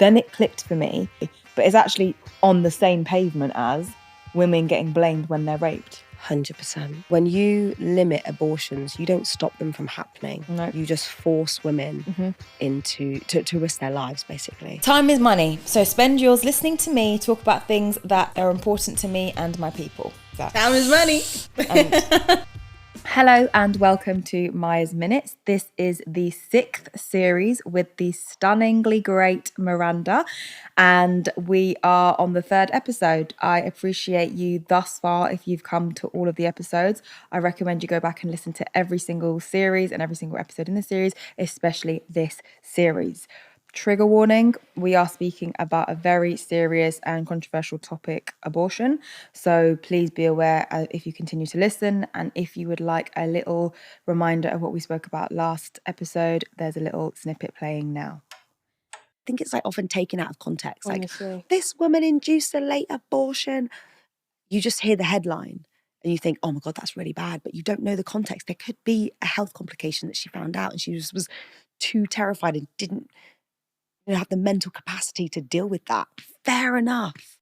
Then it clicked for me, but it's actually on the same pavement as women getting blamed when they're raped. 100%. When you limit abortions, you don't stop them from happening. No. You just force women to risk their lives, basically. Time is money, so spend yours listening to me talk about things that are important to me and my people. Time is money. Hello and welcome to Maya's Minutes. This is the 6th series with the stunningly great Miranda, and we are on the 3rd episode. I appreciate you thus far if you've come to all of the episodes. I recommend you go back and listen to every single series and every single episode in the series, especially this series. Trigger warning, we are speaking about a very serious and controversial topic, abortion. So please be aware if you continue to listen, and if you would like a little reminder of what we spoke about last episode, there's a little snippet playing now. I think it's like often taken out of context. Honestly. Like, this woman induced a late abortion. You just hear the headline and you think, oh my God, that's really bad. But you don't know the context. There could be a health complication that she found out and she just was too terrified and didn't have the mental capacity to deal with that. Fair enough.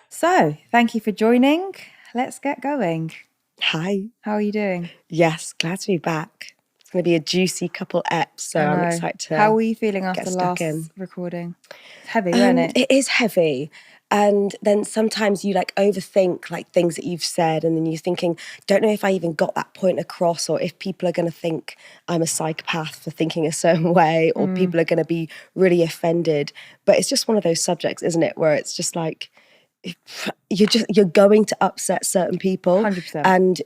So thank you for joining. Let's get going. Hi. How are you doing? Yes, glad to be back. It's going to be a juicy couple eps, so I'm excited to How were you feeling after last recording? It's heavy, isn't it? It is heavy. And then sometimes you like overthink like things that you've said, and then you're thinking, don't know if I even got that point across, or if people are going to think I'm a psychopath for thinking a certain way, or people are going to be really offended. But it's just one of those subjects, isn't it, where it's just like you're going to upset certain people. 100%. And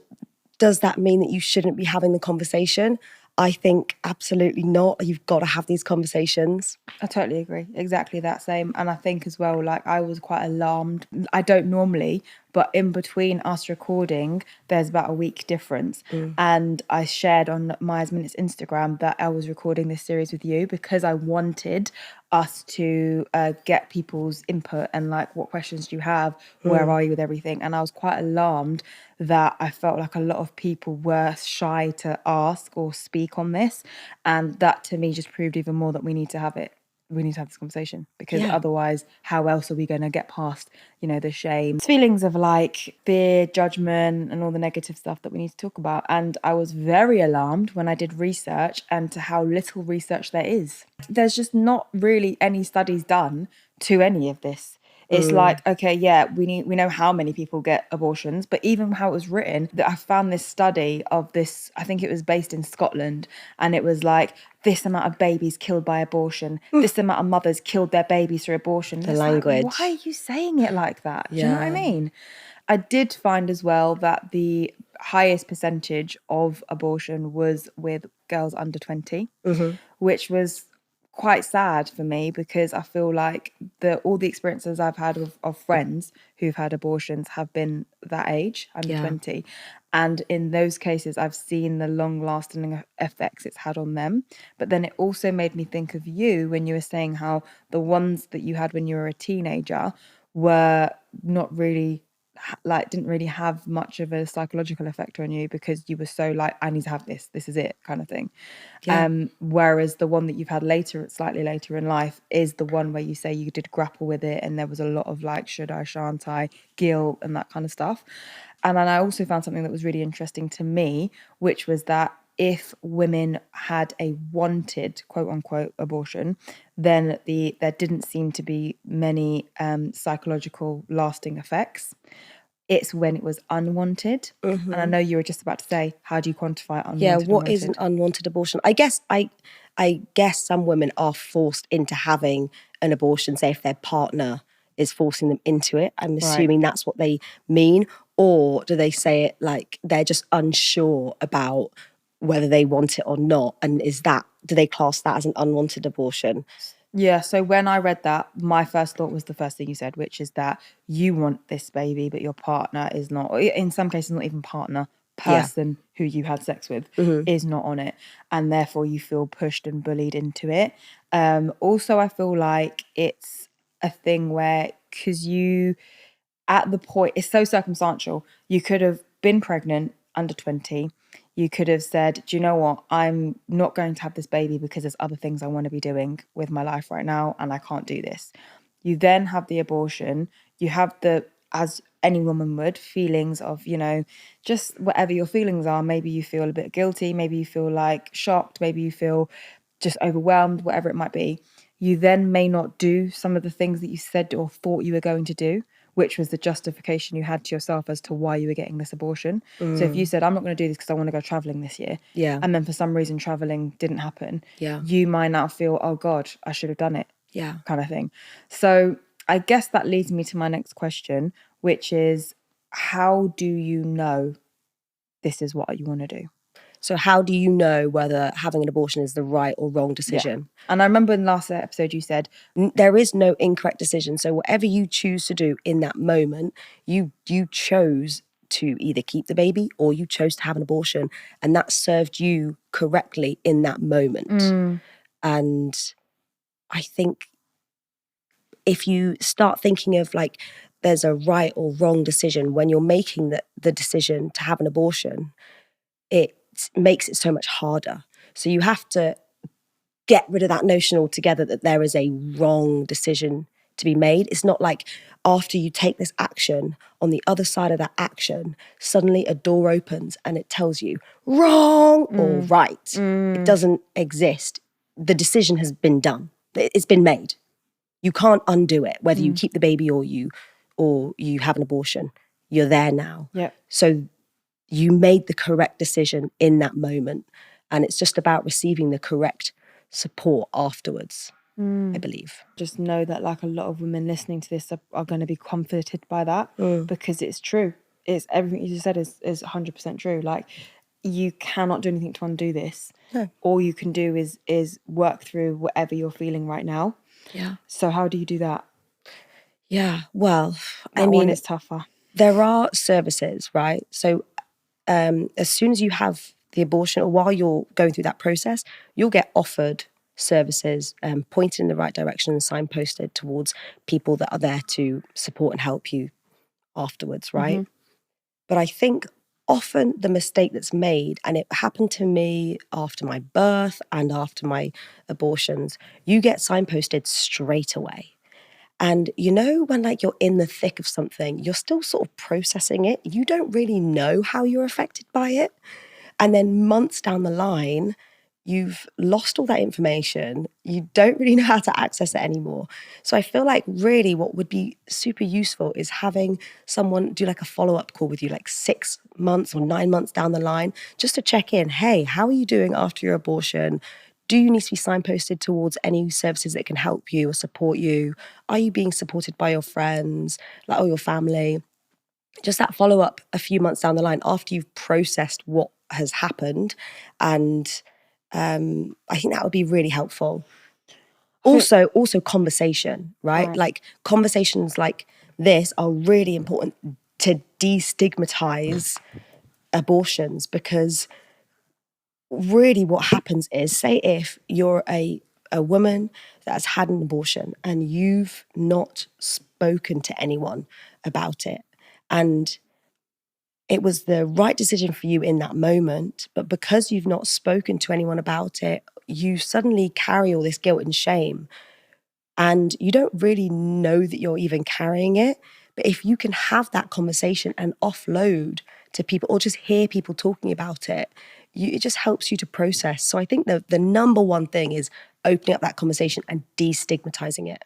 does that mean that you shouldn't be having the conversation? I think absolutely not. You've got to have these conversations. I totally agree. Exactly that same. And I think as well, like, I was quite alarmed. I don't normally, but in between us recording, there's about a week difference. And I shared on Maya's Minutes Instagram that I was recording this series with you because I wanted us to get people's input and like, what questions do you have? Where are you with everything? And I was quite alarmed that I felt like a lot of people were shy to ask or speak on this. And that to me just proved even more that we need to have it. We need to have this conversation because otherwise, how else are we going to get past, the shame, feelings of like fear, judgment, and all the negative stuff that we need to talk about. And I was very alarmed when I did research and to how little research there is. There's just not really any studies done to any of this. It's like, okay, we know how many people get abortions, but even how it was written, that I found this study of this, I think it was based in Scotland, and it was like this amount of babies killed by abortion, this amount of mothers killed their babies through abortion. The language. Like, why are you saying it like that? Do you know what I mean? I did find as well that the highest percentage of abortion was with girls under 20, which was quite sad for me because I feel like all the experiences I've had of friends who've had abortions have been that age, under 20. And in those cases, I've seen the long-lasting effects it's had on them. But then it also made me think of you when you were saying how the ones that you had when you were a teenager were not really didn't really have much of a psychological effect on you because you were so like, I need to have this is it kind of thing. Whereas the one that you've had slightly later in life is the one where you say you did grapple with it and there was a lot of like, should I, shan't I, guilt and that kind of stuff. And then I also found something that was really interesting to me, which was that if women had a wanted, quote unquote, abortion, then there didn't seem to be many psychological lasting effects. It's when it was unwanted. And I know you were just about to say, how do you quantify unwanted? Yeah, what is an unwanted abortion? I guess some women are forced into having an abortion, say if their partner is forcing them into it. I'm assuming that's what they mean. Or do they say it like they're just unsure about whether they want it or not? And do they class that as an unwanted abortion? Yeah, so when I read that, my first thought was the first thing you said, which is that you want this baby, but your partner is not, in some cases, not even partner, person who you had sex with is not on it. And therefore you feel pushed and bullied into it. Also, I feel like it's a thing where, because you, at the point, it's so circumstantial. You could have been pregnant under 20. You could have said, do you know what? I'm not going to have this baby because there's other things I want to be doing with my life right now and I can't do this. You then have the abortion. You have as any woman would, feelings of, just whatever your feelings are. Maybe you feel a bit guilty. Maybe you feel like shocked. Maybe you feel just overwhelmed, whatever it might be. You then may not do some of the things that you said or thought you were going to do, which was the justification you had to yourself as to why you were getting this abortion. So if you said, I'm not going to do this because I want to go traveling this year, and then for some reason traveling didn't happen, you might now feel, oh God, I should have done it, kind of thing. So I guess that leads me to my next question, which is, how do you know this is what you want to do? So how do you know whether having an abortion is the right or wrong decision? Yeah. And I remember in the last episode you said, there is no incorrect decision. So whatever you choose to do in that moment, you chose to either keep the baby or you chose to have an abortion. And that served you correctly in that moment. And I think if you start thinking of like there's a right or wrong decision when you're making the decision to have an abortion, it makes it so much harder. So you have to get rid of that notion altogether that there is a wrong decision to be made. It's not like after you take this action, on the other side of that action, suddenly a door opens and it tells you wrong or right. It doesn't exist. The decision has been done. It's been made. You can't undo it, whether you keep the baby or you have an abortion. You're there now. Yeah. So you made the correct decision in that moment. And it's just about receiving the correct support afterwards, I believe. Just know that like a lot of women listening to this are going to be comforted by that because it's true. It's everything you just said is 100% true. Like, you cannot do anything to undo this. No. All you can do is work through whatever you're feeling right now. Yeah. So how do you do that? Yeah, well, That one is tougher. There are services, right? So as soon as you have the abortion or while you're going through that process, you'll get offered services pointed in the right direction and signposted towards people that are there to support and help you afterwards, right? But I think often the mistake that's made, and it happened to me after my birth and after my abortions, you get signposted straight away. And when like you're in the thick of something, you're still sort of processing it. You don't really know how you're affected by it. And then months down the line, you've lost all that information. You don't really know how to access it anymore. So I feel like really what would be super useful is having someone do like a follow-up call with you like 6 months or 9 months down the line, just to check in. Hey, how are you doing after your abortion? Do you need to be signposted towards any services that can help you or support you? Are you being supported by your friends, or your family? Just that follow-up a few months down the line after you've processed what has happened. And I think that would be really helpful. Also conversation, right? Like conversations like this are really important to destigmatize abortions, because really what happens is, say if you're a woman that has had an abortion and you've not spoken to anyone about it, and it was the right decision for you in that moment, but because you've not spoken to anyone about it, you suddenly carry all this guilt and shame, and you don't really know that you're even carrying it. But if you can have that conversation and offload to people or just hear people talking about it, it just helps you to process. So I think the number one thing is opening up that conversation and destigmatizing it.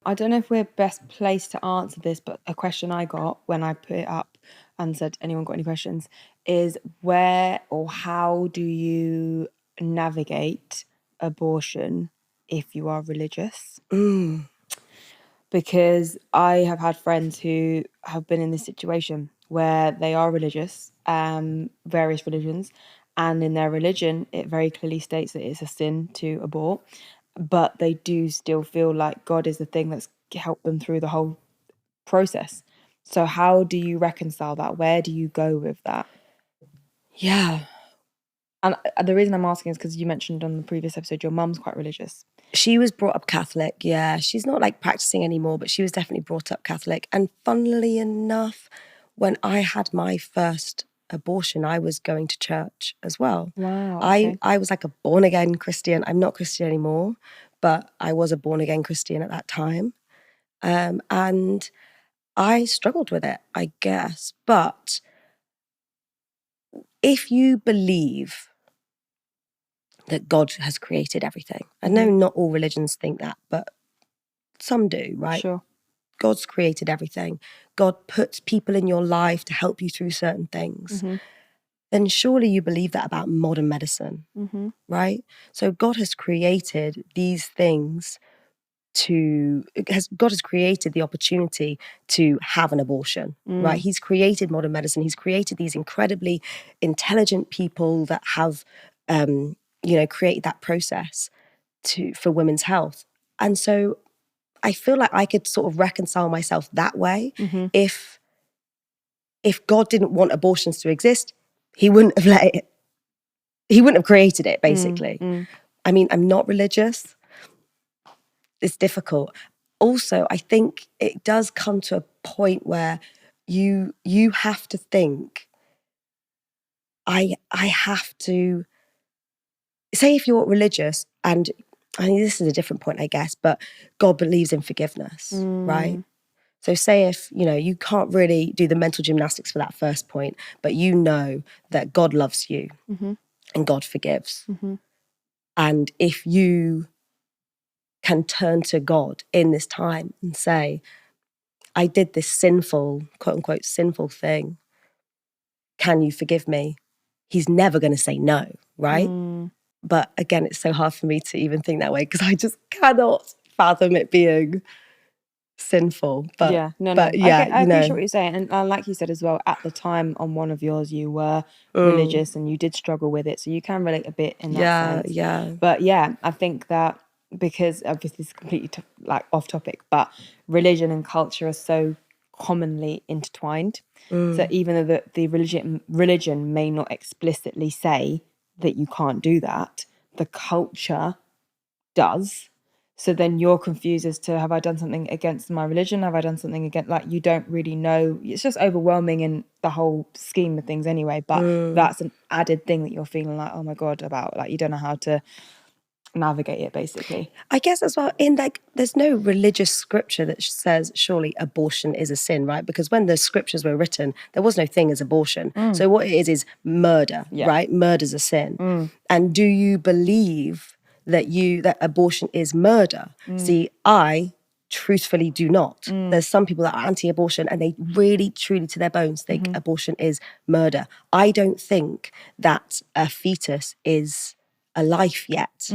I don't know if we're best placed to answer this, but a question I got when I put it up and said, anyone got any questions, is where or how do you navigate abortion if you are religious? Because I have had friends who have been in this situation where they are religious, various religions, and in their religion, it very clearly states that it's a sin to abort, but they do still feel like God is the thing that's helped them through the whole process. So how do you reconcile that? Where do you go with that? Yeah. And the reason I'm asking is because you mentioned on the previous episode your mum's quite religious. She was brought up Catholic, yeah. She's not like practicing anymore, but she was definitely brought up Catholic. And funnily enough, when I had my first abortion, I was going to church as well. Wow. Okay. I was like a born again Christian. I'm not Christian anymore, but I was a born again Christian at that time. And I struggled with it, I guess. But if you believe that God has created everything, I know not all religions think that, but some do, right? Sure. God's created everything. God puts people in your life to help you through certain things. Then surely you believe that about modern medicine, right? So God has created these things God has created the opportunity to have an abortion, right? He's created modern medicine. He's created these incredibly intelligent people that have, created that process for women's health. And so I feel like I could sort of reconcile myself that way. If God didn't want abortions to exist, he wouldn't have created it, basically. I mean, I'm not religious. It's difficult. Also, I think it does come to a point where you have to think, I have to say, if you're religious, and I mean, this is a different point, I guess, but God believes in forgiveness, right? So say if, you can't really do the mental gymnastics for that first point, but you know that God loves you and God forgives. And if you can turn to God in this time and say, I did this sinful, quote unquote, sinful thing. Can you forgive me? He's never going to say no, right? But again, it's so hard for me to even think that way because I just cannot fathom it being sinful. But yeah, no. But I appreciate what you're saying, and like you said as well, at the time on one of yours, you were religious and you did struggle with it, so you can relate a bit in that sense. Yeah. But yeah, I think that because obviously it's completely off topic, but religion and culture are so commonly intertwined. So even though the religion may not explicitly say that you can't do that, the culture does. So then you're confused as to, have I done something against my religion? Have I done something against, you don't really know. It's just overwhelming in the whole scheme of things anyway. But that's an added thing that you're feeling like, oh my God, about, you don't know how to navigate it, basically. I guess as well, there's no religious scripture that says surely abortion is a sin, right? Because when the scriptures were written, there was no thing as abortion. So what it is murder, right? Murder's a sin. And do you believe that abortion is murder? See, I truthfully do not. There's some people that are anti-abortion and they really, truly to their bones think abortion is murder. I don't think that a fetus is a life yet.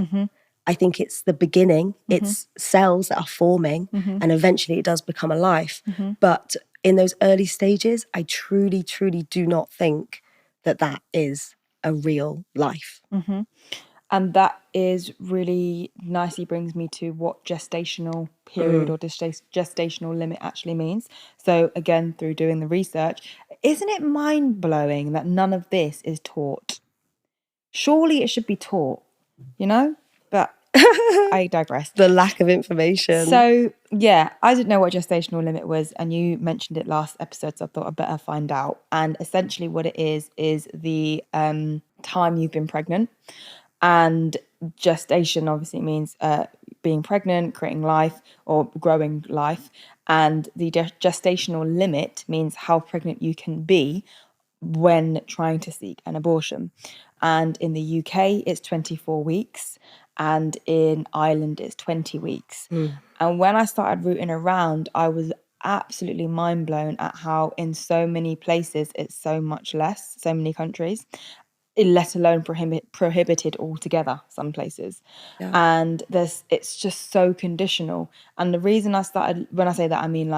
I think it's the beginning. It's cells that are forming and eventually it does become a life. But in those early stages, I truly, truly do not think that is a real life. And that is really nicely brings me to what gestational period or gestational limit actually means. So again, through doing the research, isn't it mind-blowing that none of this is taught? Surely it should be taught, But I digress. The lack of information. So yeah, I didn't know what gestational limit was, and you mentioned it last episode, so I thought I'd better find out. And essentially what it is the time you've been pregnant. And gestation obviously means being pregnant, creating life or growing life. And the gestational limit means how pregnant you can be when trying to seek an abortion. And in the UK, it's 24 weeks. And in Ireland, it's 20 weeks. And when I started rooting around, I was absolutely mind blown at how in so many places it's so much less, so many countries, let alone prohibited altogether, some places. And it's just so conditional. And the reason when I say that, I mean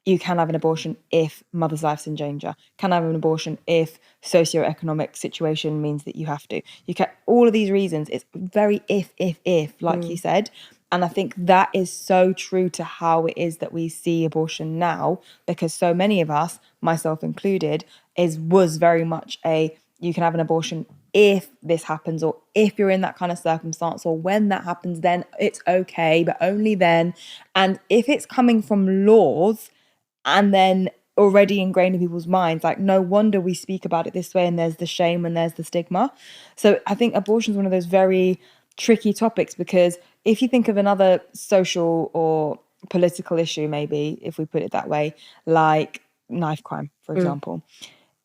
you can have an abortion if mother's life's in danger, can have an abortion if socioeconomic situation means that you have to. You can, all of these reasons, it's very if, like you said. And I think that is so true to how it is that we see abortion now, because so many of us, myself included, was very much you can have an abortion if this happens, or if you're in that kind of circumstance, or when that happens, then it's okay, but only then. And if it's coming from laws, and then already ingrained in people's minds. Like, no wonder we speak about it this way, and there's the shame and there's the stigma. So I think abortion is one of those very tricky topics, because if you think of another social or political issue, maybe if we put it that way, like knife crime, for example,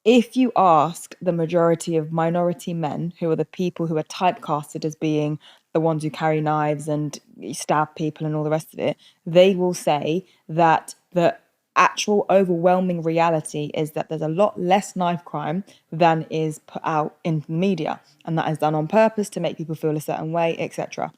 if you ask the majority of minority men, who are the people who are typecasted as being the ones who carry knives and stab people and all the rest of it, they will say that the actual overwhelming reality is that there's a lot less knife crime than is put out in the media, and that is done on purpose to make people feel a certain way, etc.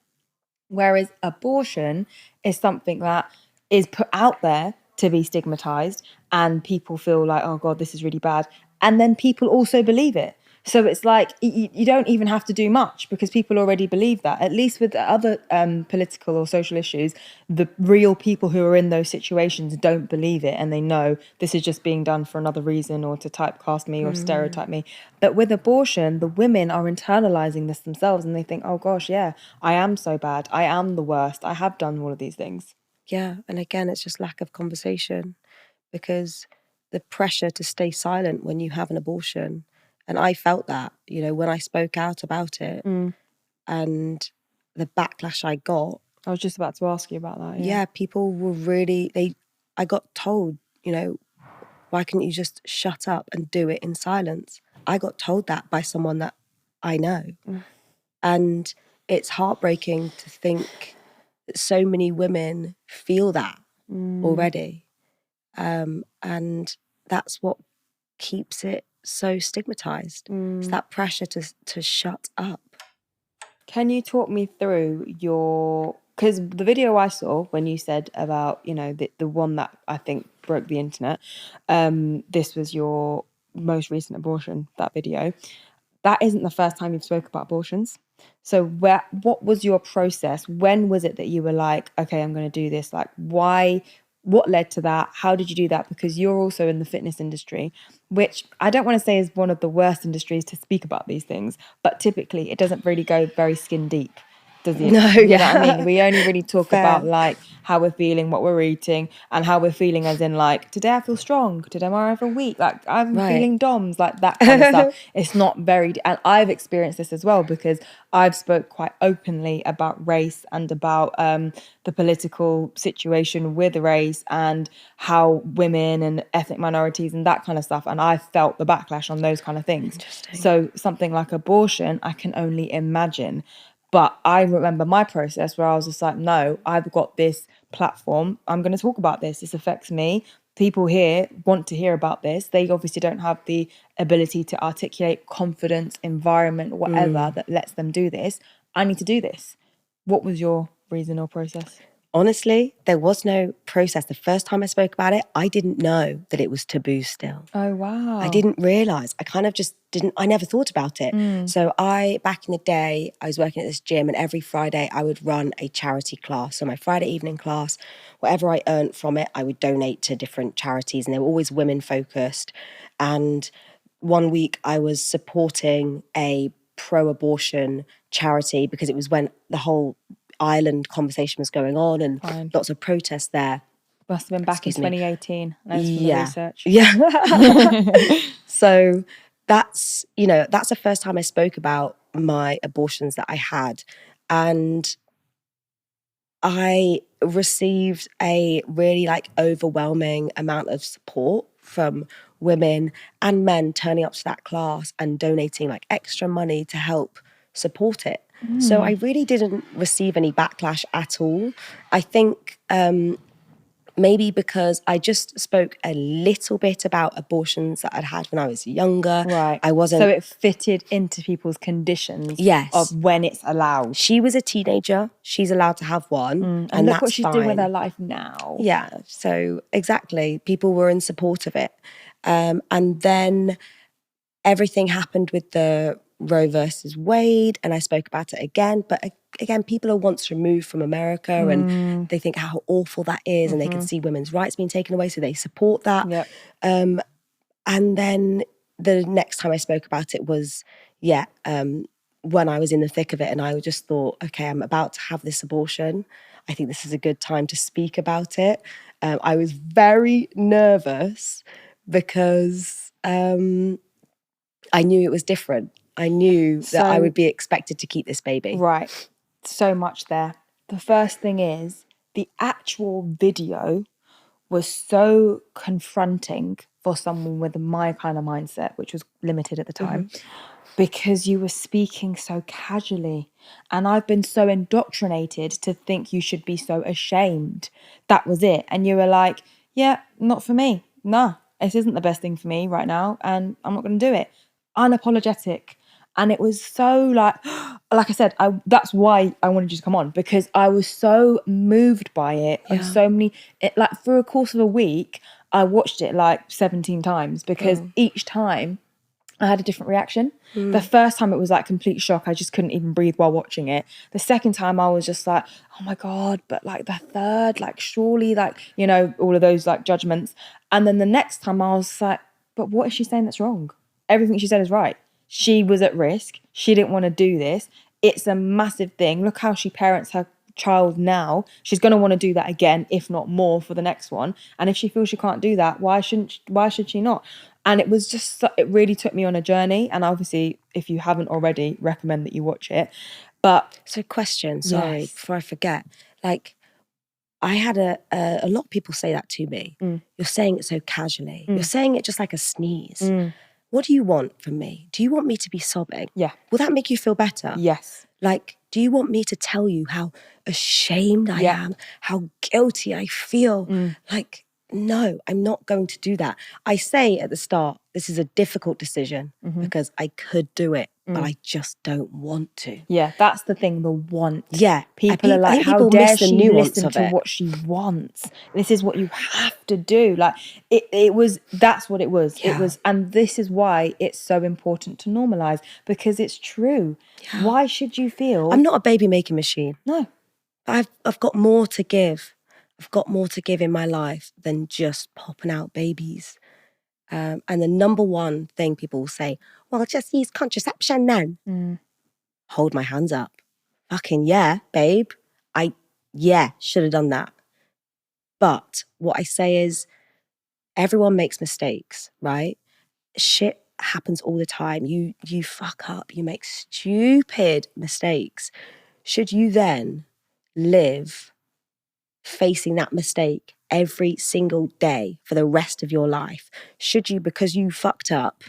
Whereas abortion is something that is put out there to be stigmatized, and people feel like, oh God, this is really bad. And then people also believe it. So it's like you don't even have to do much, because people already believe that. At least with the other political or social issues, the real people who are in those situations don't believe it, and they know this is just being done for another reason, or to typecast me or stereotype me. But with abortion, the women are internalizing this themselves, and they think, oh gosh, yeah, I am so bad. I am the worst. I have done all of these things. Yeah. And again, it's just lack of conversation, because the pressure to stay silent when you have an abortion. And I felt that, when I spoke out about it, and the backlash I got. I was just about to ask you about that. Yeah, people were really, I got told, why can't you just shut up and do it in silence? I got told that by someone that I know. And it's heartbreaking to think that so many women feel that already. And that's what keeps it so stigmatized. It's that pressure to shut up. Can you talk me through because the video I saw when you said about, the one that I think broke the internet, this was your most recent abortion, that video. That isn't the first time you've spoke about abortions. So what was your process? When was it that you were like, okay, I'm going to do this? Like, why? What led to that? How did you do that? Because you're also in the fitness industry, which I don't want to say is one of the worst industries to speak about these things, but typically it doesn't really go very skin deep, does it? No, you know what I mean? We only really talk Fair. about like how we're feeling, what we're eating, and how we're feeling as in like, today I feel strong, tomorrow I feel weak, like I'm feeling DOMS, like that kind of stuff. It's not very, and I've experienced this as well, because I've spoke quite openly about race and about the political situation with race and how women and ethnic minorities and that kind of stuff, and I felt the backlash on those kind of things. So something like abortion, I can only imagine. But I remember my process where I was just like, no, I've got this platform. I'm going to talk about this. This affects me. People here want to hear about this. They obviously don't have the ability to articulate confidence, environment, whatever that lets them do this. I need to do this. What was your reason or process? Honestly, there was no process. The first time I spoke about it, I didn't know that it was taboo still. Oh, wow. I didn't realise. I kind of just didn't, I never thought about it. So back in the day, I was working at this gym, and every Friday I would run a charity class. So my Friday evening class, whatever I earned from it, I would donate to different charities, and they were always women focused. And one week I was supporting a pro-abortion charity, because it was when the whole Ireland conversation was going on, and lots of protests there. Must have been back in 2018. From the research. Yeah. So that's the first time I spoke about my abortions that I had. And I received a really overwhelming amount of support from women and men turning up to that class and donating extra money to help support it. So I really didn't receive any backlash at all. I think maybe because I just spoke a little bit about abortions that I'd had when I was younger. Right. I wasn't. So it fitted into people's conditions of when it's allowed. She was a teenager. She's allowed to have one. And look that's what she's fine. doing with her life now. Yeah. So exactly. People were in support of it. And then everything happened with the Roe versus Wade, and I spoke about it again. But again, people are once removed from America, and they think how awful that is, and they can see women's rights being taken away, so they support that. Yep. And then the next time I spoke about it was, when I was in the thick of it, and I just thought, okay, I'm about to have this abortion. I think this is a good time to speak about it. I was very nervous because I knew it was different. I knew that I would be expected to keep this baby. Right. So much there. The first thing is the actual video was so confronting for someone with my kind of mindset, which was limited at the time, because you were speaking so casually. And I've been so indoctrinated to think you should be so ashamed. That was it. And you were like, yeah, not for me. Nah, this isn't the best thing for me right now. And I'm not going to do it. Unapologetic. And it was so like I said, that's why I wanted you to come on, because I was so moved by it on so many, like through a course of a week, I watched it like 17 times because each time I had a different reaction. The first time it was like complete shock. I just couldn't even breathe while watching it. The second time I was just like, oh my God, but like the third, like surely, like, you know, all of those like judgments. And then the next time I was like, but what is she saying that's wrong? Everything she said is right. She was at risk. She didn't want to do this. It's a massive thing. Look how she parents her child now. She's going to want to do that again, if not more, for the next one. And if she feels she can't do that, why should she not? And it was just, it really took me on a journey. And obviously, if you haven't already, recommend that you watch it. But so question, sorry, before I forget, like I had a lot of people say that to me. You're saying it so casually. You're saying it just like a sneeze. What do you want from me? Do you want me to be sobbing? Yeah. Will that make you feel better? Yes. Like, do you want me to tell you how ashamed I am, how guilty I feel? Like, no, I'm not going to do that. I say at the start, this is a difficult decision because I could do it, but I just don't want to. Yeah, that's the thing, the want. Yeah. People are like, how dare she listen to what she wants? This is what you have to do. Like, that's what it was. Yeah. It was, and this is why it's so important to normalize, because it's true. Yeah. Why should you feel? I'm not a baby making machine. No. I've got more to give. I've got more to give in my life than just popping out babies. And the number one thing people will say, well, just use contraception then. Hold my hands up. Fucking yeah, babe. Should have done that. But what I say is, everyone makes mistakes, right? Shit happens all the time. You fuck up. You make stupid mistakes. Should you then live facing that mistake every single day for the rest of your life? Should you, because you fucked up,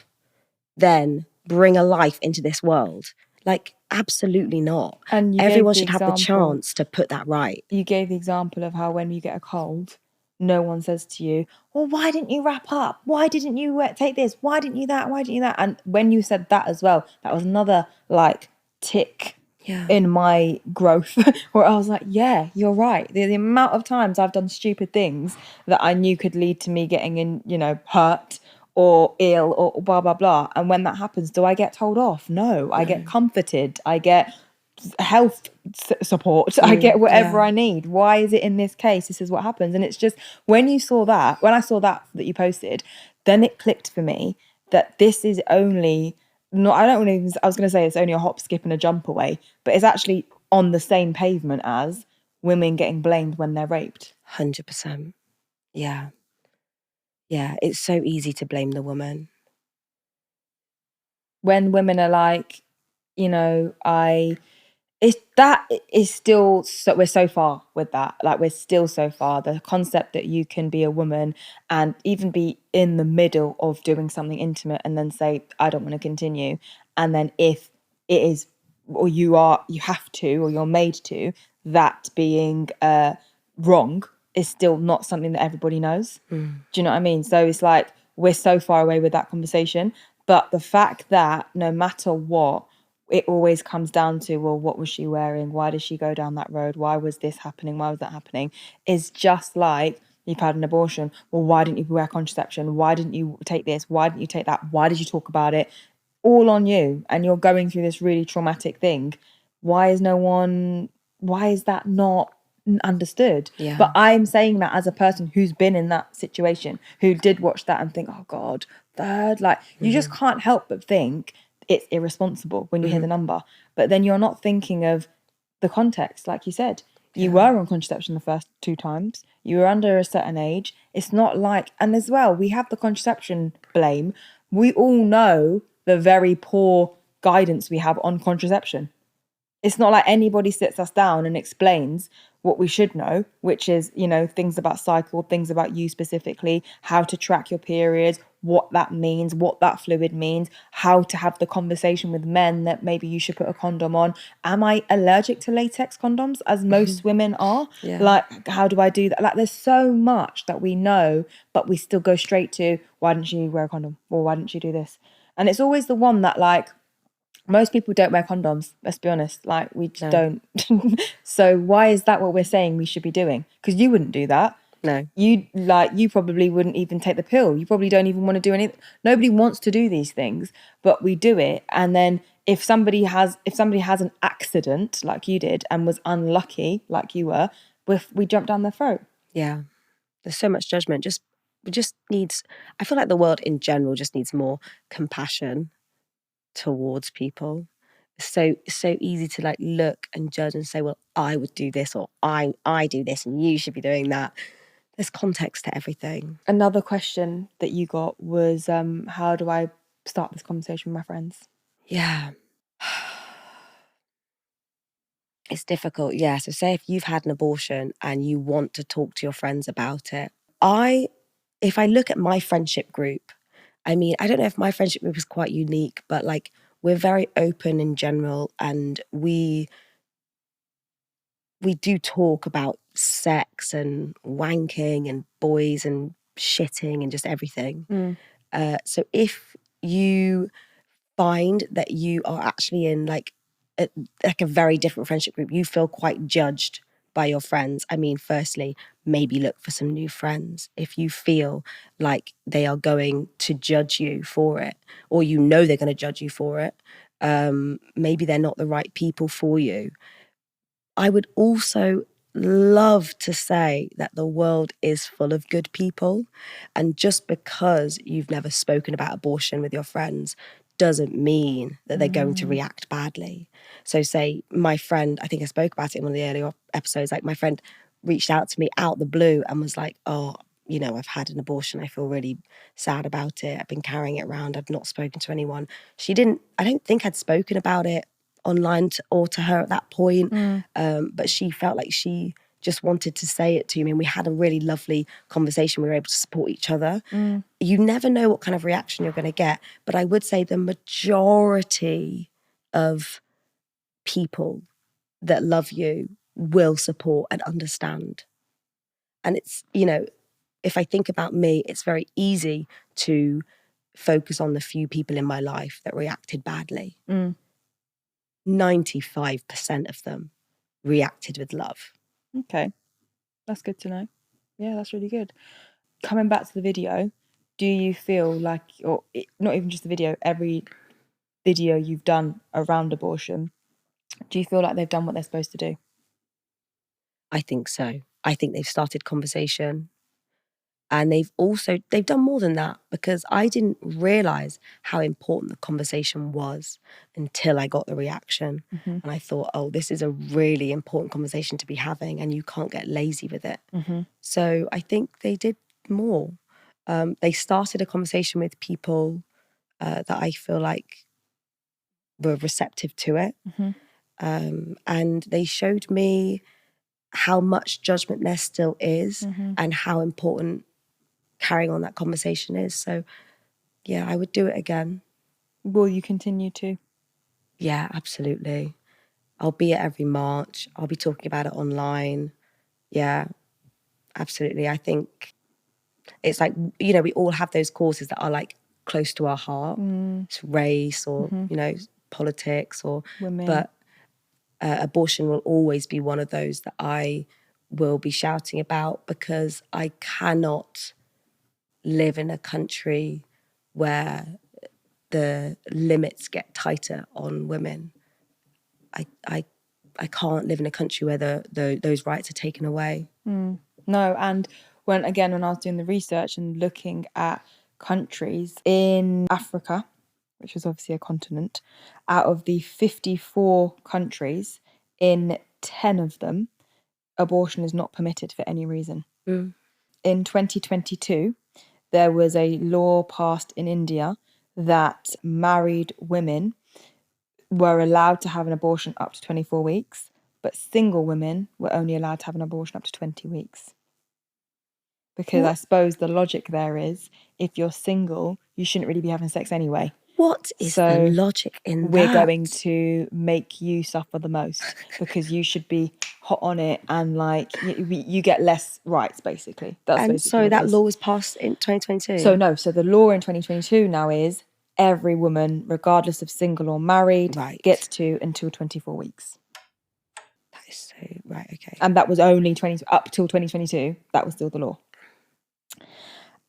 then bring a life into this world? Like, absolutely not. And everyone should have the chance to put that right. You gave the example of how when you get a cold, no one says to you, well, why didn't you wrap up? Why didn't you take this? Why didn't you that? Why didn't you that? And when you said that as well, that was another like tick in my growth where I was like, yeah, you're right. The amount of times I've done stupid things that I knew could lead to me getting in, hurt or ill or blah, blah, blah. And when that happens, do I get told off? No. I get comforted. I get health support. I get whatever I need. Why is it in this case? This is what happens. And it's just, when I saw that you posted, then it clicked for me that this is only... I was going to say it's only a hop, skip and a jump away, but it's actually on the same pavement as women getting blamed when they're raped. 100%. Yeah. Yeah, it's so easy to blame the woman. When women are like, it's still, so we're so far with that. Like, we're still so far. The concept that you can be a woman and even be in the middle of doing something intimate and then say, I don't want to continue. And then if it is, or you have to, or you're made to, that being wrong is still not something that everybody knows. Do you know what I mean? So it's like, we're so far away with that conversation. But the fact that no matter what, it always comes down to, well, what was she wearing? Why did she go down that road? Why was this happening? Why was that happening? Is just like, you've had an abortion. Well, why didn't you wear contraception? Why didn't you take this? Why didn't you take that? Why did you talk about it? All on you. And you're going through this really traumatic thing. Why is that not understood? Yeah. But I'm saying that as a person who's been in that situation, who did watch that and think, oh God, third, like, you just can't help but think it's irresponsible when you hear the number. But then you're not thinking of the context, like you said. You were on contraception the first 2 times. You were under a certain age. It's not like, and as well, we have the contraception blame. We all know the very poor guidance we have on contraception. It's not like anybody sits us down and explains what we should know, which is, you know, things about cycle, things about you specifically, how to track your periods, what that means, what that fluid means, how to have the conversation with men that maybe you should put a condom on. Am I allergic to latex condoms, as most women are? Like, how do I do that? Like, there's so much that we know, but we still go straight to, why didn't you wear a condom? Or why didn't you do this? And it's always the one that, like, most people don't wear condoms, let's be honest. Like, we just don't. So why is that what we're saying we should be doing? Because you wouldn't do that. No. You probably wouldn't even take the pill. You probably don't even want to do anything. Nobody wants to do these things, but we do it. And then if somebody has an accident like you did and was unlucky like you were, we jump down their throat. Yeah. There's so much judgment. I feel like the world in general just needs more compassion towards people. It's so easy to like look and judge and say, well, I would do this, or I do this and you should be doing that. There's context to everything. Another question that you got was, how do I start this conversation with my friends? Yeah. It's difficult, yeah. So say if you've had an abortion and you want to talk to your friends about it. If I look at my friendship group, I mean, I don't know if my friendship group is quite unique, but like we're very open in general, and we do talk about sex and wanking and boys and shitting and just everything. So if you find that you are actually in like a very different friendship group, you feel quite judged by your friends, I mean, firstly, maybe look for some new friends. If you feel like they are going to judge you for it, or you know they're going to judge you for it, maybe they're not the right people for you. I would also love to say that the world is full of good people. And just because you've never spoken about abortion with your friends doesn't mean that they're going to react badly. So say my friend, I think I spoke about it in one of the earlier episodes, like my friend reached out to me out the blue and was like, oh, you know, I've had an abortion. I feel really sad about it. I've been carrying it around. I've not spoken to anyone. I don't think I'd spoken about it online or to her at that point. But she felt like she just wanted to say it to me, and we had a really lovely conversation. We were able to support each other. You never know what kind of reaction you're going to get, but I would say the majority of people that love you will support and understand. And it's, you know, if I think about me, it's very easy to focus on the few people in my life that reacted badly. 95% of them reacted with love. Okay, that's good to know. Yeah, that's really good. Coming back to the video, do you feel like, not even just the video, every video you've done around abortion, do you feel like they've done what they're supposed to do? I think so. I think they've started conversation. And they've done more than that, because I didn't realise how important the conversation was until I got the reaction. And I thought, oh, this is a really important conversation to be having, and you can't get lazy with it. So I think they did more. They started a conversation with people that I feel like were receptive to it. And they showed me how much judgment there still is, and how important carrying on that conversation is. So yeah, I would do it again. Will you continue to? Yeah, absolutely. I'll be at every march. I'll be talking about it online. Yeah, absolutely. I think it's like, you know, we all have those causes that are like close to our heart. It's race or, you know, politics or Women. But abortion will always be one of those that I will be shouting about, because I cannot live in a country where the limits get tighter on women. I can't live in a country where those rights are taken away. No, and when I was doing the research and looking at countries in Africa, which is obviously a continent, out of the 54 countries, in 10 of them, abortion is not permitted for any reason. Mm. In 2022, there was a law passed in India that married women were allowed to have an abortion up to 24 weeks, but single women were only allowed to have an abortion up to 20 weeks. Because I suppose the logic there is, if you're single, you shouldn't really be having sex anyway. What is the logic in that? We're going to make you suffer the most because you should be hot on it, and like you get less rights, basically. That's and basically so what that it is. law was passed in 2022? So the law in 2022 now is every woman, regardless of single or married, gets to until 24 weeks. That is so, right, okay. And that was only up till 2022, that was still the law.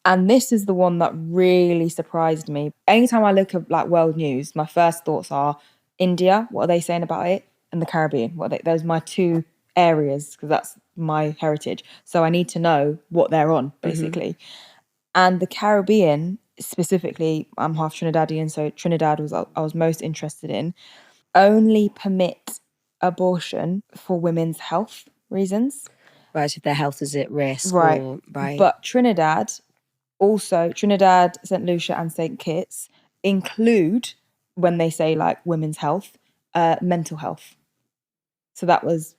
And this is the one that really surprised me. Anytime I look at like world news, my first thoughts are India, what are they saying about it? And the Caribbean, those are my two areas, because that's my heritage. So I need to know what they're on, basically. And the Caribbean, specifically, I'm half Trinidadian, so Trinidad was I was most interested in, only permit abortion for women's health reasons. Right, if their health is at risk. Right. Right. But Trinidad, St. Lucia and St. Kitts include, when they say like women's health, mental health. So that was,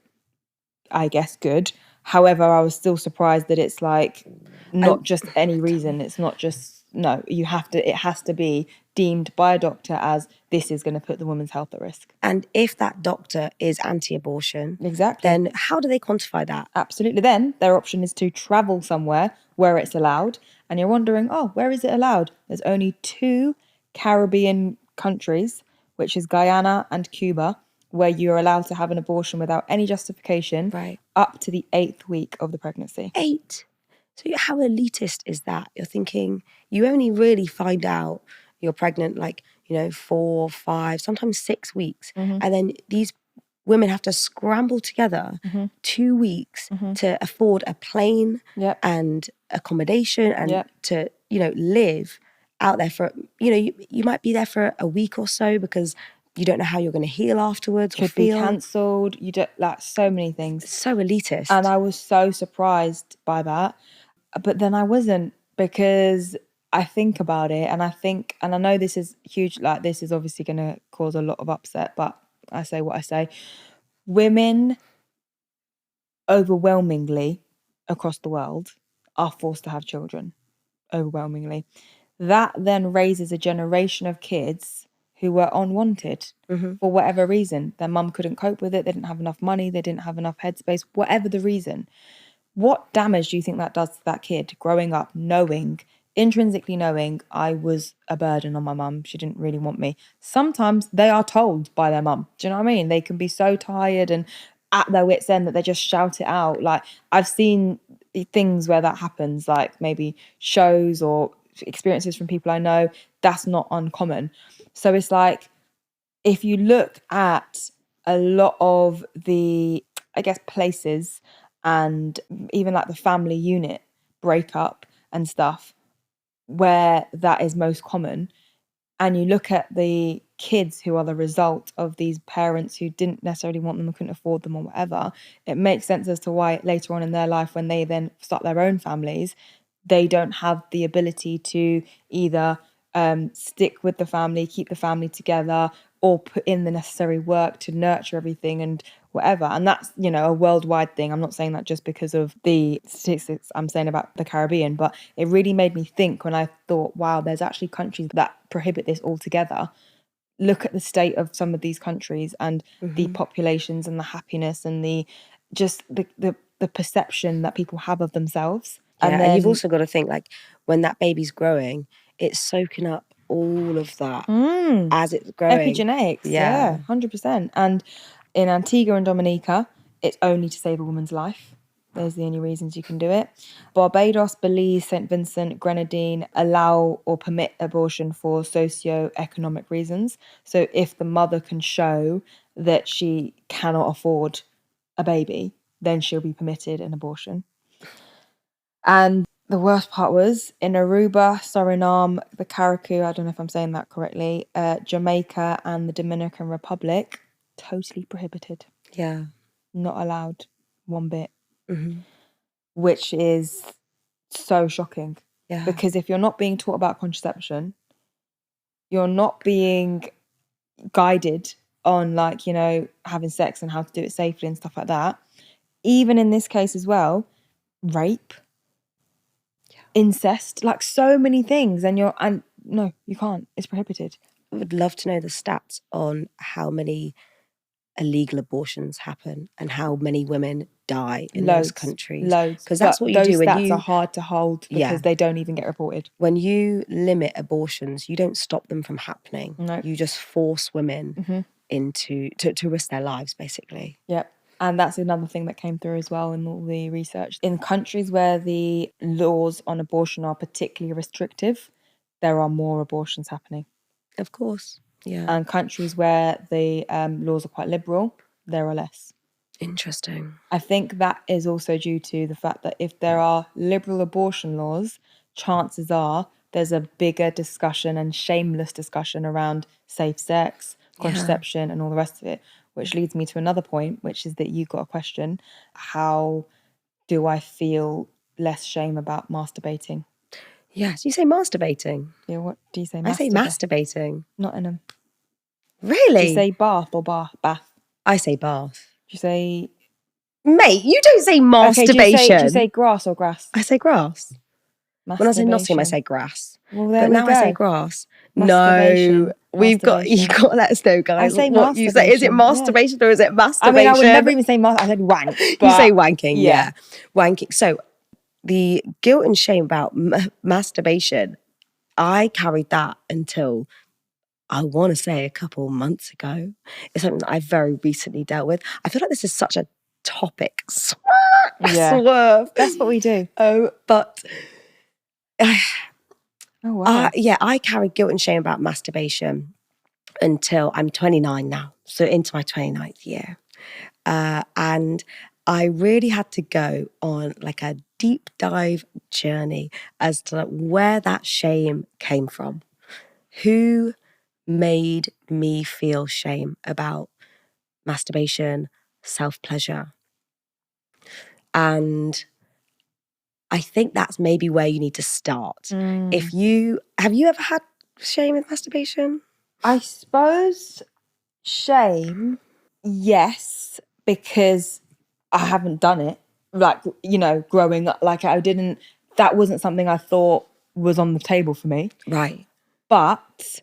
I guess, good. However, I was still surprised that it's like not just any reason. It's not just, no, it has to be deemed by a doctor as this is going to put the woman's health at risk. And if that doctor is anti-abortion, exactly, then how do they quantify that? Absolutely. Then their option is to travel somewhere where it's allowed. And you're wondering, where is it allowed? There's only 2 Caribbean countries, which is Guyana and Cuba, where you're allowed to have an abortion without any justification, up to the 8th week of the pregnancy. 8? So how elitist is that? You're thinking you only really find out you're pregnant 4, 5, sometimes 6 weeks. And then these women have to scramble together 2 weeks to afford a plane and accommodation and to, live out there for, you might be there for a week or so because you don't know how you're going to heal afterwards. Could be cancelled. You don't, like, so many things. So elitist. And I was so surprised by that. But then I wasn't, because I think about it and I know this is huge, like this is obviously going to cause a lot of upset, but I say what I say. Women overwhelmingly across the world are forced to have children, overwhelmingly. That then raises a generation of kids who were unwanted for whatever reason. Their mum couldn't cope with it, they didn't have enough money, they didn't have enough headspace, whatever the reason. What damage do you think that does to that kid growing up intrinsically knowing I was a burden on my mum, she didn't really want me? Sometimes they are told by their mum. Do you know what I mean? They can be so tired and at their wits' end that they just shout it out. Like, I've seen things where that happens, like maybe shows or experiences from people I know. That's not uncommon. So it's like, if you look at a lot of the, I guess, places and even like the family unit breakup and stuff where that is most common, and you look at the kids who are the result of these parents who didn't necessarily want them and couldn't afford them or whatever, it makes sense as to why later on in their life, when they then start their own families, they don't have the ability to either stick with the family, keep the family together, or put in the necessary work to nurture everything and whatever. And that's, a worldwide thing. I'm not saying that just because of the statistics I'm saying about the Caribbean, but it really made me think when I thought, wow, there's actually countries that prohibit this altogether. Look at the state of some of these countries and the populations and the happiness and the perception that people have of themselves. Yeah, and you've also got to think, like, when that baby's growing, it's soaking up all of that as it's growing. Epigenetics, yeah, 100%. And in Antigua and Dominica, it's only to save a woman's life. Those are the only reasons you can do it. Barbados, Belize, St. Vincent, Grenadine allow or permit abortion for socio-economic reasons. So if the mother can show that she cannot afford a baby, then she'll be permitted an abortion. And the worst part was in Aruba, Suriname, the Carriacou, I don't know if I'm saying that correctly, Jamaica and the Dominican Republic, totally prohibited. Yeah. Not allowed one bit. which is so shocking. Yeah. Because if you're not being taught about contraception, you're not being guided on, like, you know, having sex and how to do it safely and stuff like that. Even in this case as well, rape, incest, like so many things. And no, you can't. It's prohibited. I would love to know the stats on how many illegal abortions happen and how many women die in those countries. Loads. Because that's but what you do those when stats you are hard to hold because they don't even get reported. When you limit abortions, you don't stop them from happening. No. You just force women into to risk their lives, basically. Yep. And that's another thing that came through as well in all the research. In countries where the laws on abortion are particularly restrictive, there are more abortions happening. Of course. Yeah. And countries where the laws are quite liberal, there are less. Interesting. I think that is also due to the fact that if there are liberal abortion laws, chances are there's a bigger discussion and shameless discussion around safe sex, contraception, and all the rest of it, which leads me to another point, which is that you got a question. How do I feel less shame about masturbating? Yes, you say masturbating. Yeah, what do you say? I say masturbating. Not in them. Really? Do you say bath or bath? I say bath. Do you say... Mate, you don't say masturbation. Do you say grass or grass? I say grass. When I was in Nottingham, I say grass. Well, there but we now go. I say grass. No, you've got to let us know, guys. I say what you say. Is it masturbation or is it masturbation? I mean, I would never even say I said wank. You say wanking, yeah. Wanking. So the guilt and shame about masturbation, I carried that until, I want to say, a couple months ago. It's something that I very recently dealt with. I feel like this is such a topic. Swerve. That's what we do. But... oh, wow. I carried guilt and shame about masturbation until I'm 29 now. So into my 29th year. And I really had to go on like a deep dive journey as to where that shame came from. Who made me feel shame about masturbation, self-pleasure? And I think that's maybe where you need to start. Have you ever had shame with masturbation? I suppose shame, yes, because I haven't done it. Like, you know, growing up, like that wasn't something I thought was on the table for me. Right. But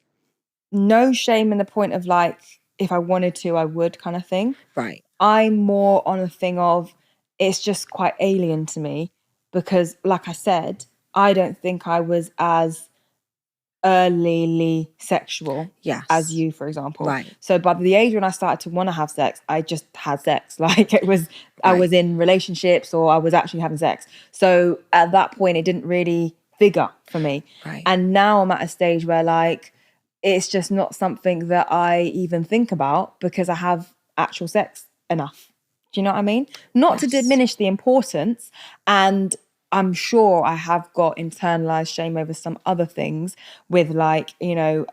no shame in the point of like, if I wanted to, I would kind of thing. Right. I'm more on a thing of, it's just quite alien to me because, like I said, I don't think I was as earlyly sexual as you, for example. Right. So by the age when I started to want to have sex, I just had sex. Like it was, I was in relationships or I was actually having sex. So at that point, it didn't really figure for me. Right. And now I'm at a stage where like, it's just not something that I even think about because I have actual sex enough. Do you know what I mean? Not to diminish the importance, and I'm sure I have got internalized shame over some other things with like, you know,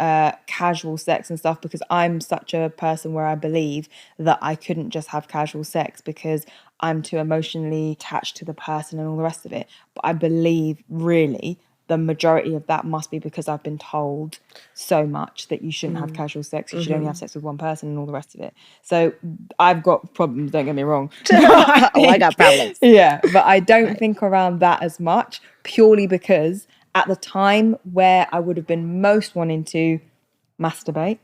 casual sex and stuff, because I'm such a person where I believe that I couldn't just have casual sex because I'm too emotionally attached to the person and all the rest of it. But I believe really the majority of that must be because I've been told so much that you shouldn't have casual sex, you should only have sex with one person and all the rest of it. So I've got problems, don't get me wrong. I got problems. Yeah, but I don't think around that as much, purely because at the time where I would have been most wanting to masturbate,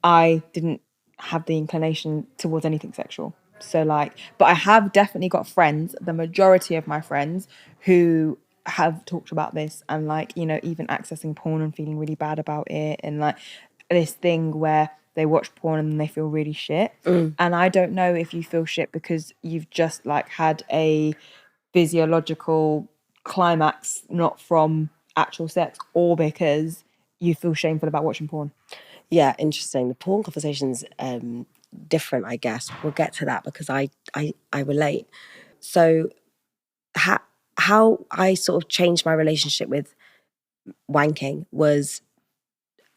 I didn't have the inclination towards anything sexual. So like, but I have definitely got friends, the majority of my friends, who have talked about this and like, you know, even accessing porn and feeling really bad about it, and like this thing where they watch porn and they feel really shit. And I don't know if you feel shit because you've just like had a physiological climax, not from actual sex, or because you feel shameful about watching porn. Yeah, interesting. The porn conversation's different, I guess. We'll get to that because I relate. So how I sort of changed my relationship with wanking was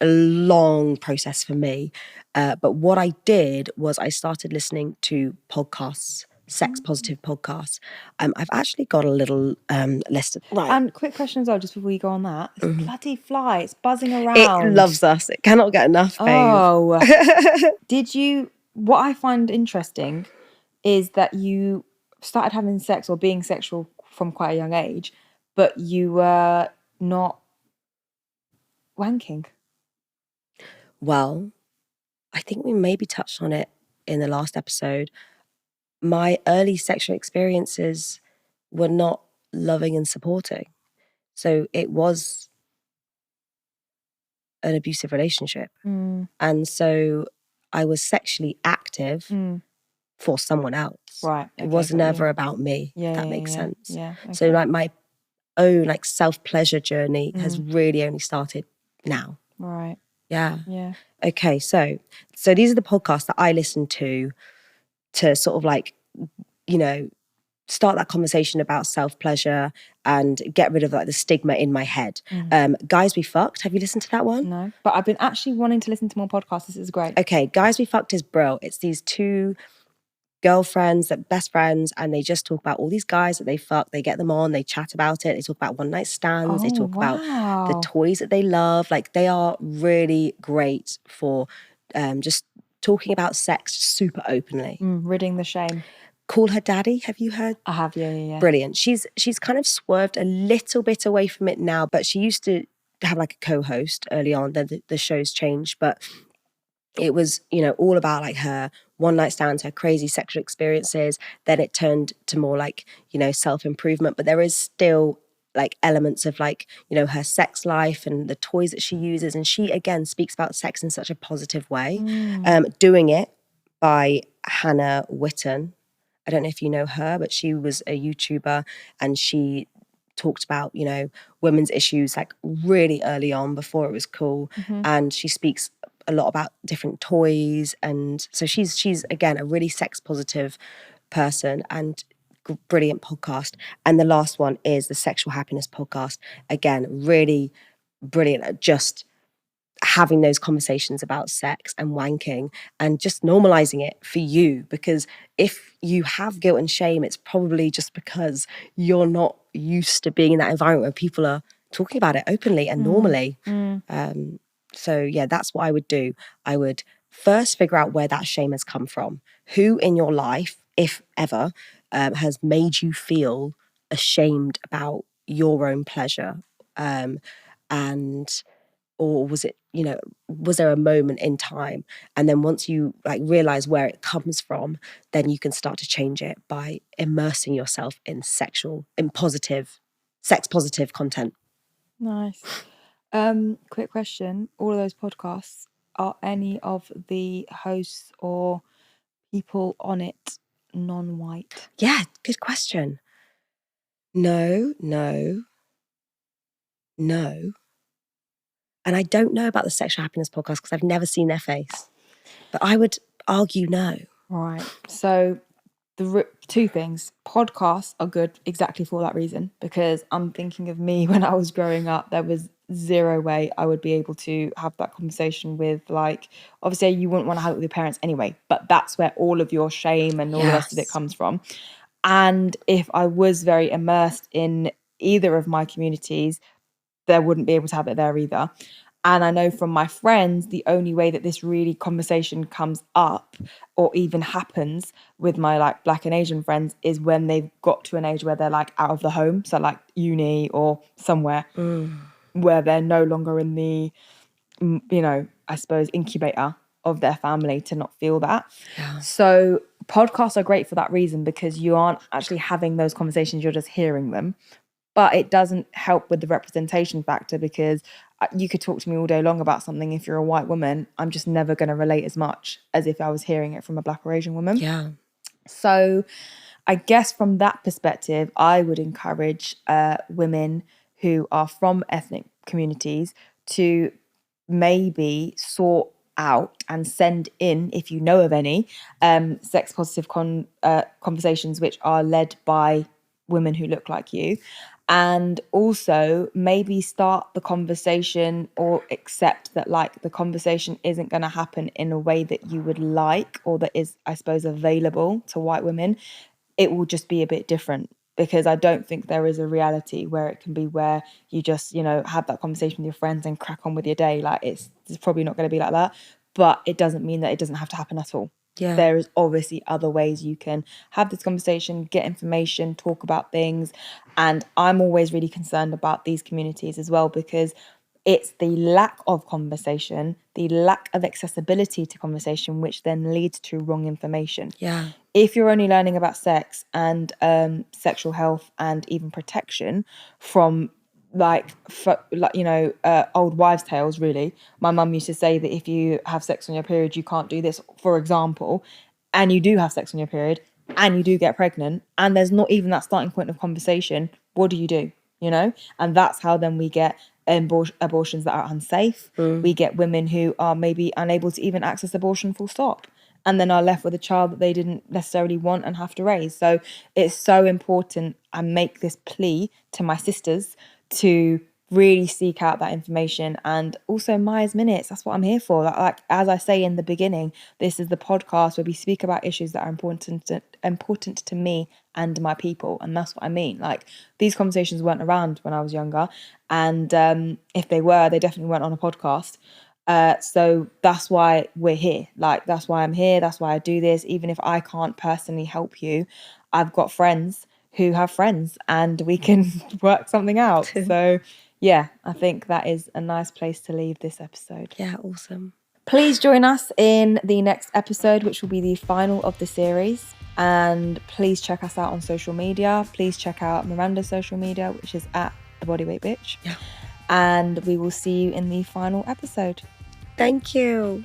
a long process for me. But what I did was I started listening to podcasts, sex positive podcasts. I've actually got a little list of, right. And quick question as well, just before you go on that. This bloody fly, it's buzzing around. It loves us. It cannot get enough, babe. Oh. What I find interesting is that you started having sex or being sexual from quite a young age, but you were not wanking. Well, I think we maybe touched on it in the last episode. My early sexual experiences were not loving and supporting. So it was an abusive relationship. And so I was sexually active for someone else. Right. Okay, it was never about me, if that makes sense. Yeah. Okay. So like my own like self-pleasure journey has really only started now. Right. Yeah. Yeah. Okay, so these are the podcasts that I listen to sort of like, you know, start that conversation about self-pleasure and get rid of like the stigma in my head. Guys We Fucked, have you listened to that one? No, but I've been actually wanting to listen to more podcasts. This is great. Okay, Guys We Fucked is bro. It's these two girlfriends, that best friends, and they just talk about all these guys that they fuck. They get them on, they chat about it, they talk about one night stands, they talk about the toys that they love. Like, they are really great for just talking about sex super openly. Ridding the shame. Call Her Daddy, have you heard? I have, yeah. Brilliant. She's kind of swerved a little bit away from it now, but she used to have like a co-host early on. Then the show's changed, but it was, you know, all about like her one night stands, her crazy sexual experiences. Then it turned to more like, you know, self-improvement, but there is still like elements of like, you know, her sex life and the toys that she uses. And she again speaks about sex in such a positive way. Doing It by Hannah Witten. I don't know if you know her, but she was a YouTuber and she talked about, you know, women's issues like really early on before it was cool. And she speaks a lot about different toys. And so she's again, a really sex positive person and brilliant podcast. And the last one is the Sexual Happiness podcast. Again, really brilliant at just having those conversations about sex and wanking and just normalizing it for you, because if you have guilt and shame, it's probably just because you're not used to being in that environment where people are talking about it openly and normally. So yeah, that's what I would do. I would first figure out where that shame has come from. Who in your life, if ever, has made you feel ashamed about your own pleasure? Or was it, you know, was there a moment in time? And then once you like realize where it comes from, then you can start to change it by immersing yourself in sex positive content. Nice. Quick question. All of those podcasts, are any of the hosts or people on it non-white? Yeah, good question. No. And I don't know about the Sexual Happiness podcast because I've never seen their face. But I would argue no. Right. So the two things. Podcasts are good exactly for that reason, because I'm thinking of me when I was growing up. There was zero way I would be able to have that conversation with, like, obviously you wouldn't want to have it with your parents anyway, but that's where all of your shame and all the rest of it comes from. And if I was very immersed in either of my communities, there wouldn't be able to have it there either. And I know from my friends, the only way that this really conversation comes up or even happens with my like Black and Asian friends is when they've got to an age where they're like out of the home. So like uni or somewhere where they're no longer in the, you know, I suppose, incubator of their family to not feel that. Yeah. So podcasts are great for that reason, because you aren't actually having those conversations, you're just hearing them. But it doesn't help with the representation factor, because you could talk to me all day long about something. If you're a white woman, I'm just never going to relate as much as if I was hearing it from a Black or Asian woman. Yeah. So I guess from that perspective, I would encourage women who are from ethnic communities to maybe sort out and send in, if you know of any, sex positive conversations which are led by women who look like you. And also maybe start the conversation, or accept that like the conversation isn't going to happen in a way that you would like, or that is, I suppose, available to white women. it will just be a bit different, because I don't think there is a reality where it can be where you just, you know, have that conversation with your friends and crack on with your day. Like it's probably not going to be like that, but it doesn't mean that it doesn't have to happen at all. Yeah. There is obviously other ways you can have this conversation, get information, talk about things. And I'm always really concerned about these communities as well, because it's the lack of conversation, the lack of accessibility to conversation, which then leads to wrong information. Yeah. If you're only learning about sex and sexual health and even protection from old wives' tales, really. My mum used to say that if you have sex on your period, you can't do this, for example, and you do have sex on your period and you do get pregnant and there's not even that starting point of conversation, what do? You know? And that's how then we get abortions that are unsafe. We get women who are maybe unable to even access abortion full stop, and then are left with a child that they didn't necessarily want and have to raise. So it's so important. I make this plea to my sisters to really seek out that information. And also Maya's Minutes, that's what I'm here for. Like as I say in the beginning, this is the podcast where we speak about issues that are important to me and my people. And that's what I mean. Like these conversations weren't around when I was younger, and if they were, they definitely weren't on a podcast. So that's why we're here. Like that's why I'm here, that's why I do this. Even if I can't personally help you, I've got friends who have friends and we can work something out. So yeah, I think that is a nice place to leave this episode. Yeah, awesome. Please join us in the next episode, which will be the final of the series. And please check us out on social media. Please check out Miranda's social media, which is at The Bodyweight Bitch. Yeah. And we will see you in the final episode. Thank you.